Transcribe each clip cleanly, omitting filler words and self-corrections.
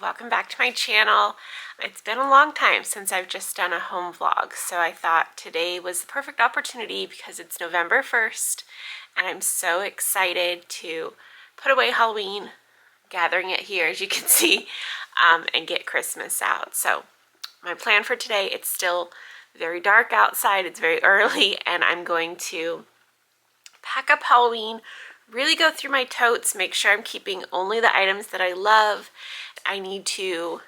welcome back to my channel. It's been a long time since I've just done a home vlog, so I thought today was the perfect opportunity because it's November 1st and I'm so excited to put away Halloween, gathering it here as you can see, and get Christmas out. So my plan for today, it's still very dark outside, it's very early, and I'm going to pack up Halloween, really go through my totes, make sure I'm keeping only the items that I love. I need to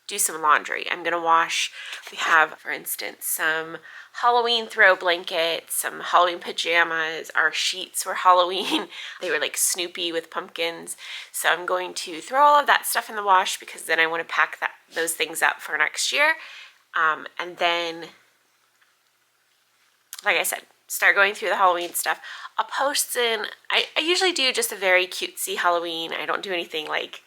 do some laundry. I'm gonna wash, we have, for instance, some Halloween throw blankets, some Halloween pajamas, our sheets were Halloween. They were like Snoopy with pumpkins. So I'm going to throw all of that stuff in the wash because then I wanna pack those things up for next year. And then, like I said, start going through the Halloween stuff. I'll post in, I usually do just a very cutesy Halloween. I don't do anything like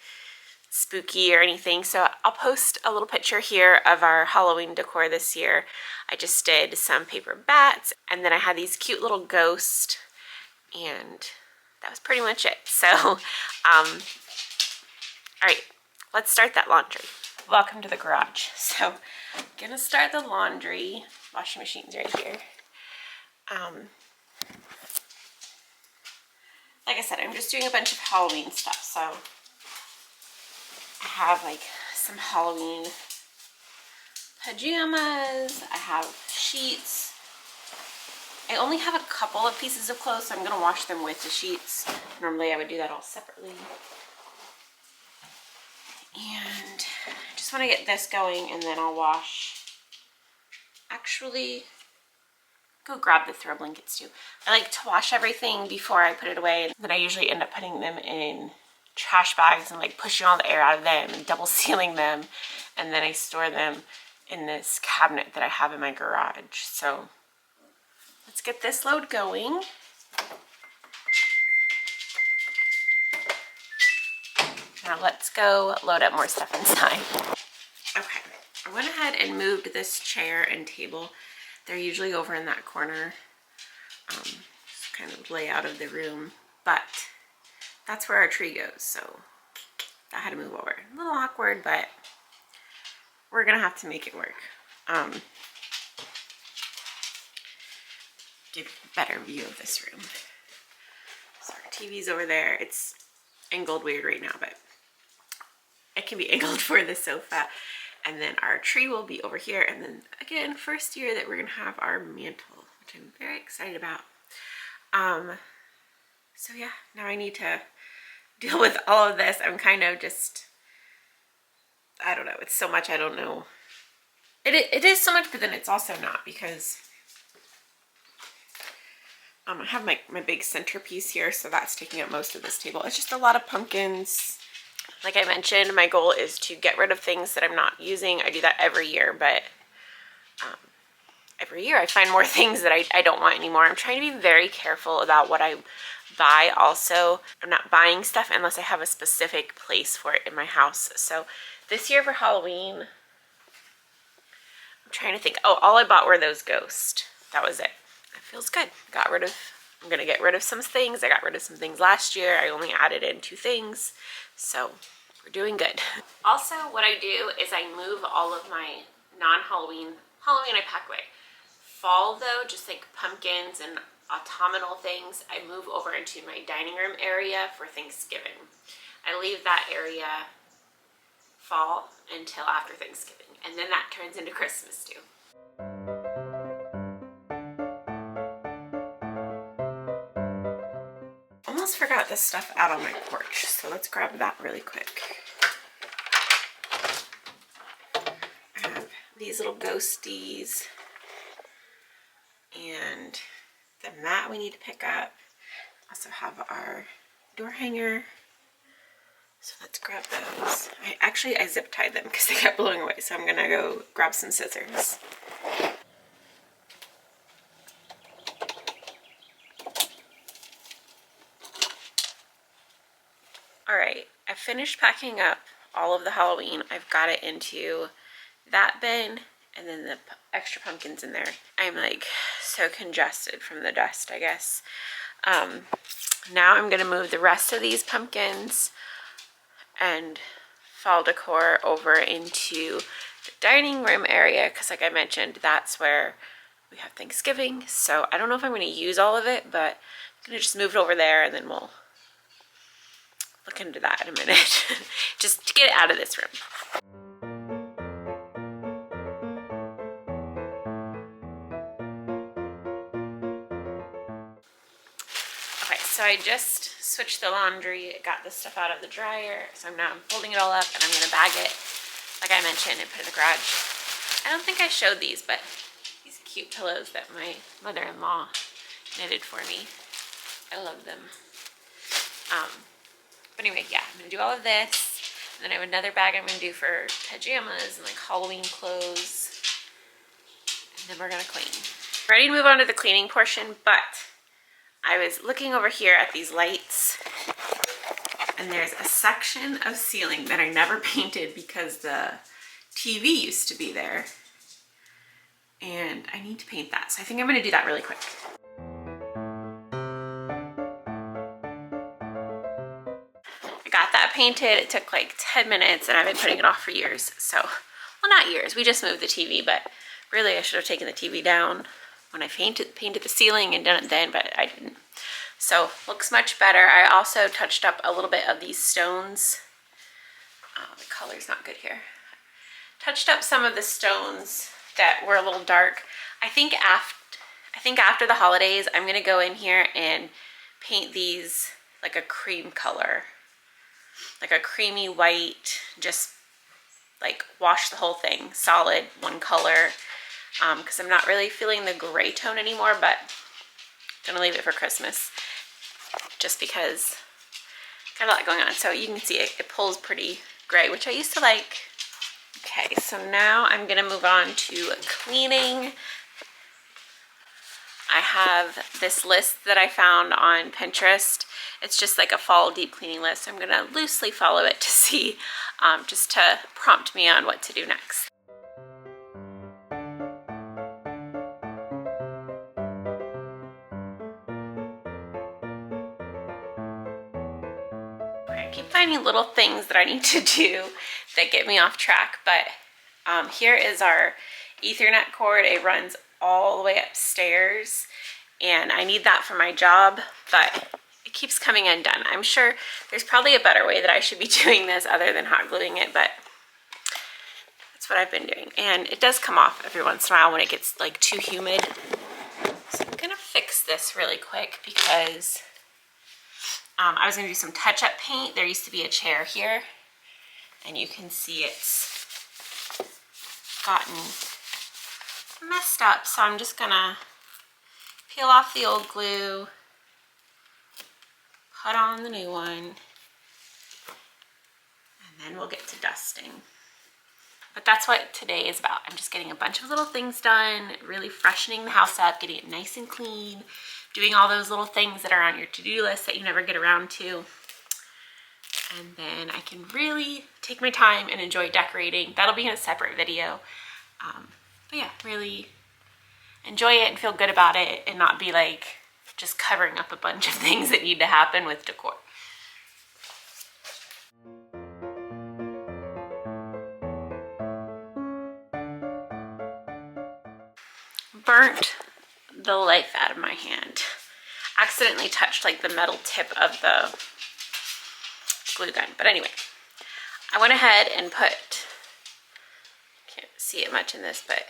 spooky or anything. So I'll post a little picture here of our Halloween decor this year. I just did some paper bats and then I had these cute little ghosts and that was pretty much it. So, all right, let's start that laundry. Welcome to the garage. So I'm gonna start the laundry. Washing machine's right here. Like I said, I'm just doing a bunch of Halloween stuff. So I have like some Halloween pajamas. I have sheets. I only have a couple of pieces of clothes, so I'm gonna wash them with the sheets. Normally I would do that all separately. And I just want to get this going and then I'll wash. Actually, go grab the throw blankets too. I like to wash everything before I put it away, and then I usually end up putting them in trash bags and like pushing all the air out of them and double sealing them, and then I store them in this cabinet that I have in my garage. So let's get this load going. Now let's go load up more stuff inside. Okay, I went ahead and moved this chair and table. They're usually over in that corner, just kind of layout of the room, but that's where our tree goes, so I had to move over. A little awkward, but we're gonna have to make it work. Give a better view of this room. So our TV's over there. It's angled weird right now, but it can be angled for the sofa. And then our tree will be over here. And then again, first year that we're gonna have our mantle, which I'm very excited about. So yeah, now I need to deal with all of this. I'm kind of just, I don't know, it's so much I don't know. It is so much, but then it's also not, because I have my big centerpiece here, so that's taking up most of this table. It's just a lot of pumpkins. Like I mentioned, my goal is to get rid of things that I'm not using. I do that every year, but every year I find more things that I don't want anymore. I'm trying to be very careful about what I buy also. I'm not buying stuff unless I have a specific place for it in my house. So this year for Halloween, I'm trying to think. Oh, all I bought were those ghosts. That was it. It feels good. I'm gonna get rid of some things. I got rid of some things last year. I only added in 2 things. So we're doing good. Also, what I do is I move all of my non-Halloween I pack away. Fall though, just like pumpkins and autumnal things, I move over into my dining room area for Thanksgiving. I leave that area fall until after Thanksgiving, and then that turns into Christmas too. Almost forgot this stuff out on my porch, so let's grab that really quick. I have these little ghosties and the mat we need to pick up. Also have our door hanger, so let's grab those. I zip tied them because they kept blowing away, so I'm gonna go grab some scissors. Alright, I finished packing up all of the Halloween. I've got it into that bin and then the extra pumpkins in there. I'm like so congested from the dust, I guess. Now I'm gonna move the rest of these pumpkins and fall decor over into the dining room area because, like I mentioned, that's where we have Thanksgiving. So I don't know if I'm going to use all of it, but I'm going to just move it over there and then we'll look into that in a minute. Just to get it out of this room. Okay, so I just switched the laundry, got this stuff out of the dryer, so I'm folding it all up and I'm gonna bag it, like I mentioned, and put it in the garage. I don't think I showed these, but these cute pillows that my mother-in-law knitted for me. I love them. But anyway, yeah, I'm gonna do all of this, and then I have another bag I'm gonna do for pajamas and like Halloween clothes, and then we're gonna clean. Ready to move on to the cleaning portion, but I was looking over here at these lights, and there's a section of ceiling that I never painted because the TV used to be there, and I need to paint that. So I think I'm gonna do that really quick. I got that painted. It took like 10 minutes and I've been putting it off for years. So, well, not years, we just moved the TV, but really I should have taken the TV down when I painted the ceiling and done it then, but I didn't. So looks much better. I also touched up a little bit of these stones. Oh, the color's not good here. Touched up some of the stones that were a little dark. I think after the holidays, I'm gonna go in here and paint these like a cream color, like a creamy white, just like wash the whole thing solid, one color, because I'm not really feeling the gray tone anymore, but I'm gonna leave it for Christmas just because got a lot going on. So you can see it pulls pretty gray, which I used to like. Okay, so now I'm gonna move on to cleaning. I have this list that I found on Pinterest. It's just like a fall deep cleaning list. I'm gonna loosely follow it to see, just to prompt me on what to do next. I keep finding little things that I need to do that get me off track, but here is our Ethernet cord. It runs all the way upstairs, and I need that for my job, but it keeps coming undone. I'm sure there's probably a better way that I should be doing this other than hot gluing it, but that's what I've been doing. And it does come off every once in a while when it gets like too humid. So I'm gonna fix this really quick because I was gonna do some touch-up paint. There used to be a chair here, and you can see it's gotten messed up. So I'm just gonna peel off the old glue, put on the new one, and then we'll get to dusting. But that's what today is about. I'm just getting a bunch of little things done, really freshening the house up, getting it nice and clean, doing all those little things that are on your to-do list that you never get around to. And then I can really take my time and enjoy decorating. That'll be in a separate video. But yeah, really enjoy it and feel good about it and not be like just covering up a bunch of things that need to happen with decor. Burnt the life out of my hand. Accidentally touched like the metal tip of the glue gun. But anyway, I went ahead and put, can't see it much in this, but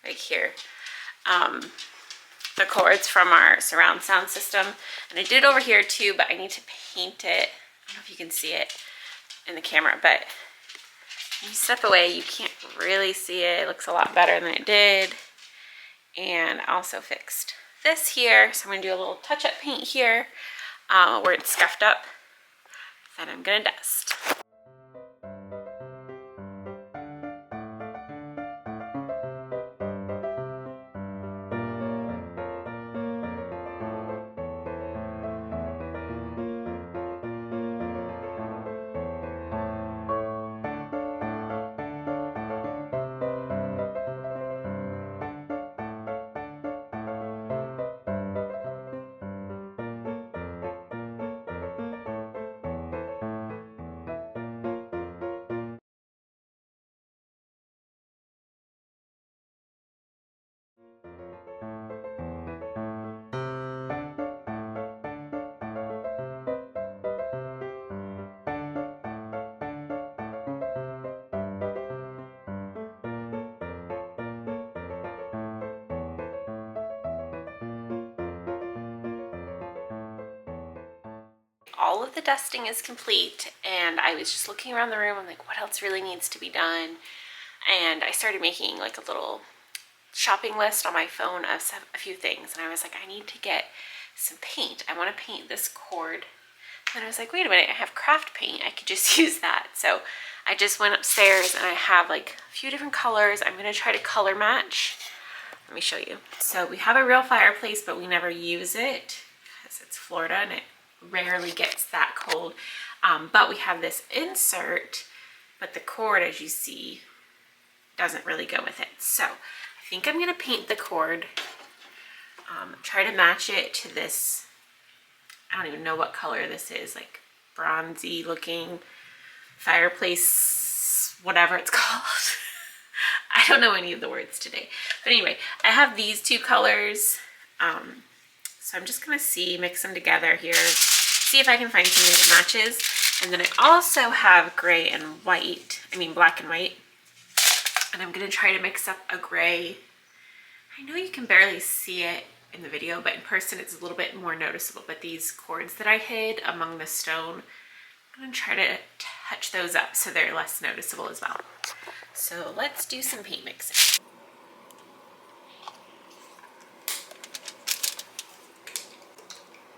right here, the cords from our surround sound system. And I did it over here too, but I need to paint it. I don't know if you can see it in the camera, but when you step away, you can't really see it. It looks a lot better than it did. And I also fixed this here. So I'm gonna do a little touch-up paint here where it's scuffed up. Then I'm gonna dust. all of the dusting is complete, and I was just looking around the room. I'm like, what else really needs to be done? And I started making like a little shopping list on my phone of a few things, and I was like, I need to get some paint. I want to paint this cord. And I was like, wait a minute, I have craft paint. I could just use that. So I just went upstairs and I have like a few different colors. I'm gonna try to color match. Let me show you. So we have a real fireplace, but we never use it because it's Florida and it rarely gets that cold. But we have this insert, but the cord, as you see, doesn't really go with it. So I think I'm gonna paint the cord, try to match it to this, I don't even know what color this is, like bronzy looking fireplace, whatever it's called. I don't know any of the words today. But anyway, I have these two colors. So I'm just gonna mix them together here, see if I can find something that matches. And then I also have gray and white, black and white. And I'm gonna try to mix up a gray. I know you can barely see it in the video, but in person it's a little bit more noticeable. But these cords that I hid among the stone, I'm gonna try to touch those up so they're less noticeable as well. So let's do some paint mixing.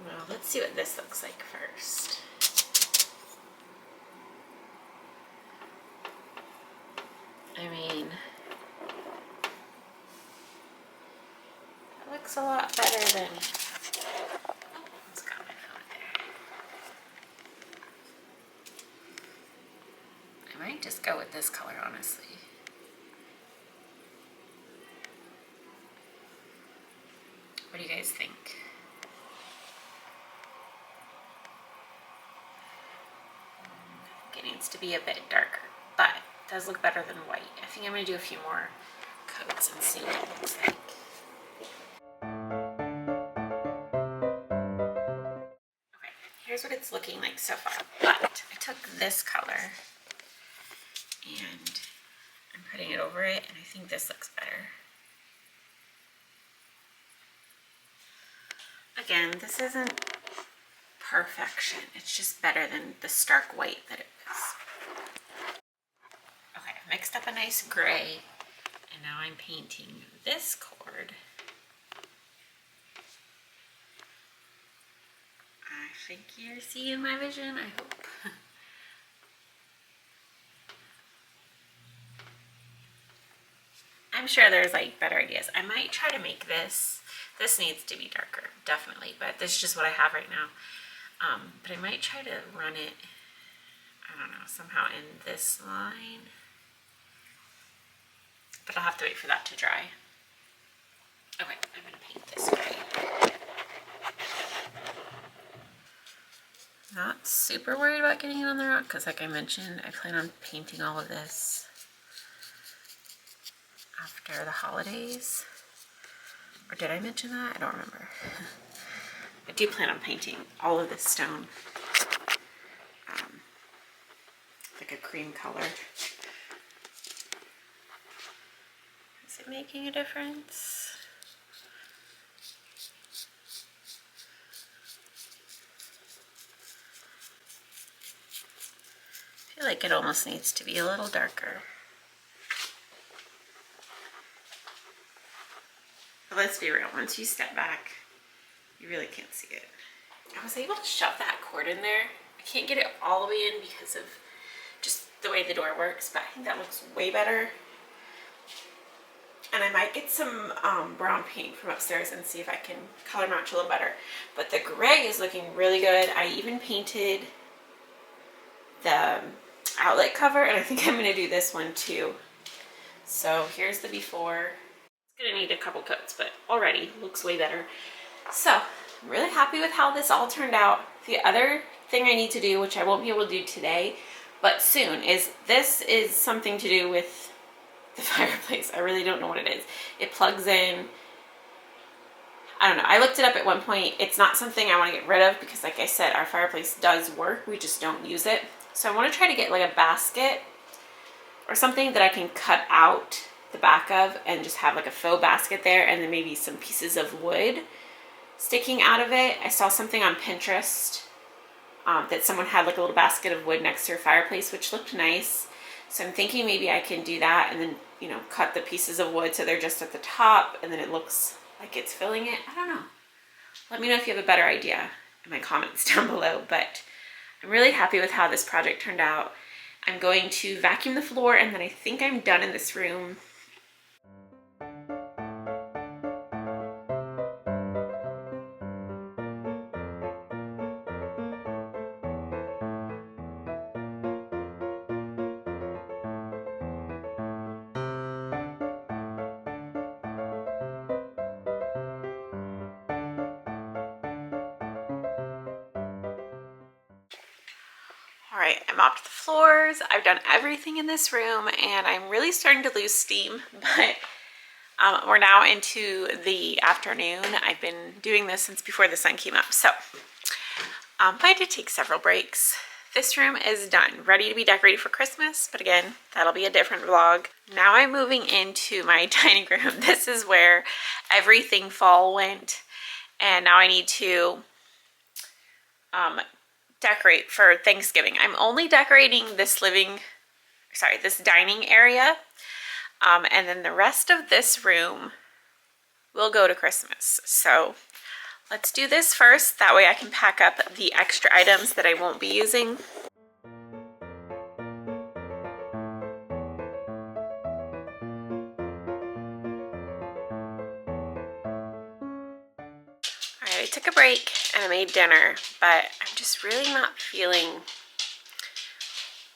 Well, let's see what this looks like first. That looks a lot better than, oh, it's got my phone there. I might just go with this color, honestly. What do you guys think? I think it needs to be a bit darker, but it does look better than white. I think I'm going to do a few more coats and see what it looks like. Okay, here's what it's looking like so far. But I took this color and I'm putting it over it, and I think this looks better. Again, this isn't perfection. It's just better than the stark white that it was. Okay, I've mixed up a nice gray, and now I'm painting this cord. I think you're seeing my vision, I hope. I'm sure there's like better ideas. I might try to make this needs to be darker, definitely, but this is just what I have right now. But I might try to run it, I don't know, somehow in this line. But I'll have to wait for that to dry. Okay, I'm gonna paint this gray. Not super worried about getting it on the rock, because like I mentioned, I plan on painting all of this after the holidays. Or did I mention that? I don't remember. I do plan on painting all of this stone like a cream color. Is it making a difference? I feel like it almost needs to be a little darker. But let's be real, once you step back, you really can't see it. I was able to shove that cord in there. I can't get it all the way in because of just the way the door works, but I think that looks way better. And I might get some brown paint from upstairs and see if I can color match a little better. But the gray is looking really good. I even painted the outlet cover, and I think I'm gonna do this one too. So here's the before. It's gonna need a couple coats, but already looks way better. So I'm really happy with how this all turned out. The other thing I need to do, which I won't be able to do today, but soon, is this is something to do with the fireplace. I really don't know what it is. It plugs in. I don't know. I looked it up at one point. It's not something I want to get rid of because, like I said, our fireplace does work. We just don't use it. So I want to try to get like a basket or something that I can cut out the back of and just have like a faux basket there, and then maybe some pieces of wood sticking out of it. I saw something on Pinterest that someone had like a little basket of wood next to their fireplace, which looked nice. So I'm thinking maybe I can do that and then, you know, cut the pieces of wood so they're just at the top and then it looks like it's filling it. I don't know. Let me know if you have a better idea in my comments down below, but I'm really happy with how this project turned out. I'm going to vacuum the floor and then I think I'm done in this room. All right, I mopped the floors. I've done everything in this room and I'm really starting to lose steam, but we're now into the afternoon. I've been doing this since before the sun came up. So but I did take several breaks. This room is done, ready to be decorated for Christmas, but again, that'll be a different vlog. Now I'm moving into my dining room. This is where everything fall went, and now I need to decorate for Thanksgiving. I'm only decorating this this dining area, and then the rest of this room will go to Christmas. So let's do this first. That way I can pack up the extra items that I won't be using. All right, I took a break and I made dinner, but I'm just really not feeling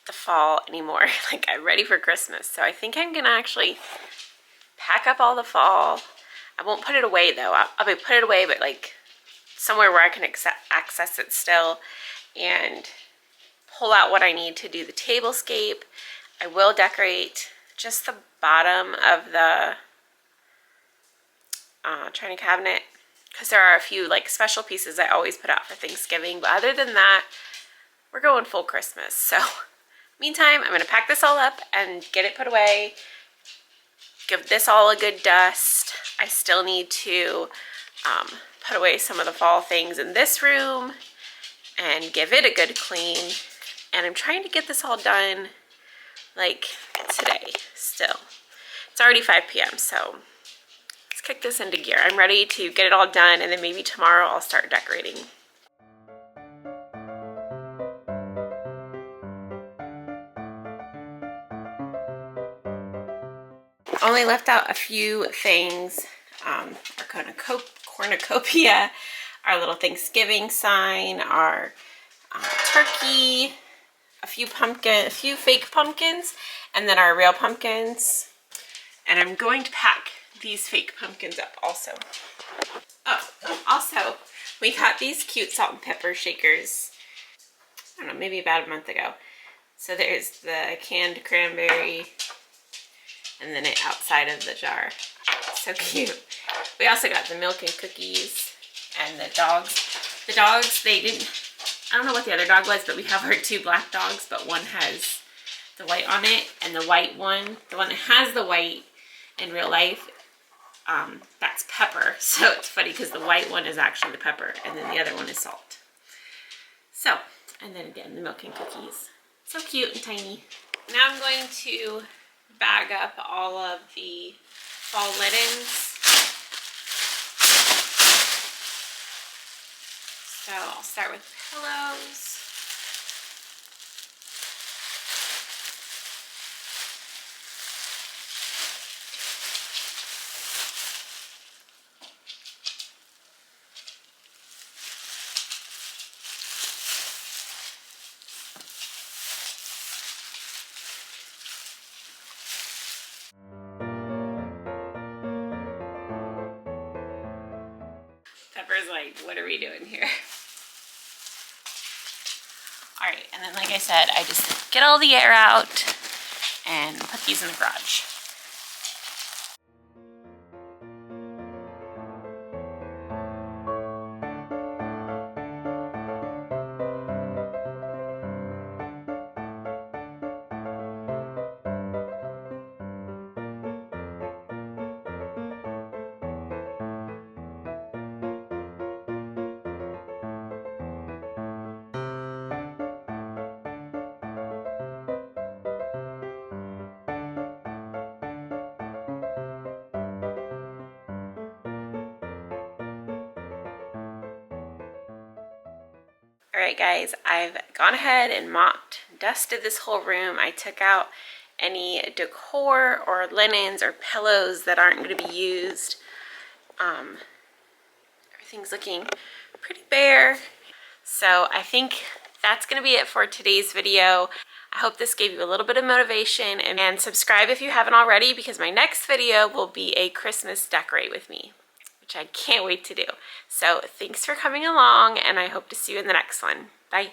the fall anymore. Like, I'm ready for Christmas. So I think I'm gonna actually pack up all the fall. I won't put it away though. I'll put it away, but like somewhere where I can access it still, and pull out what I need to do the tablescape. I will decorate just the bottom of the china cabinet because there are a few like special pieces I always put out for Thanksgiving, but other than that, we're going full Christmas. So meantime, I'm going to pack this all up and get it put away. Give this all a good dust. I still need to put away some of the fall things in this room and give it a good clean. And I'm trying to get this all done like today still. It's already 5 p.m. so let's kick this into gear. I'm ready to get it all done, and then maybe tomorrow I'll start decorating. Only left out a few things. Our cornucopia, our little Thanksgiving sign, our turkey, a few fake pumpkins, and then our real pumpkins. And I'm going to pack these fake pumpkins up also. Oh, also, we got these cute salt and pepper shakers, I don't know, maybe about a month ago. So there's the canned cranberry, and then it outside of the jar. So cute. We also got the milk and cookies, and the dogs. The dogs, they didn't, I don't know what the other dog was, but we have our 2 black dogs, but one has the white on it, and the white one, the one that has the white in real life, that's pepper. So it's funny because the white one is actually the pepper, and then the other one is salt. So, and then again, the milk and cookies. So cute and tiny. Now I'm going to bag up all of the fall linens. So I'll start with pillows. Pepper's like, what are we doing here? All right, and then like I said, I just get all the air out and put these in the garage. Alright guys, I've gone ahead and mopped, dusted this whole room. I took out any decor or linens or pillows that aren't going to be used. Everything's looking pretty bare. So I think that's going to be it for today's video. I hope this gave you a little bit of motivation, and subscribe if you haven't already, because my next video will be a Christmas decorate with me, which I can't wait to do. So thanks for coming along, and I hope to see you in the next one. Bye.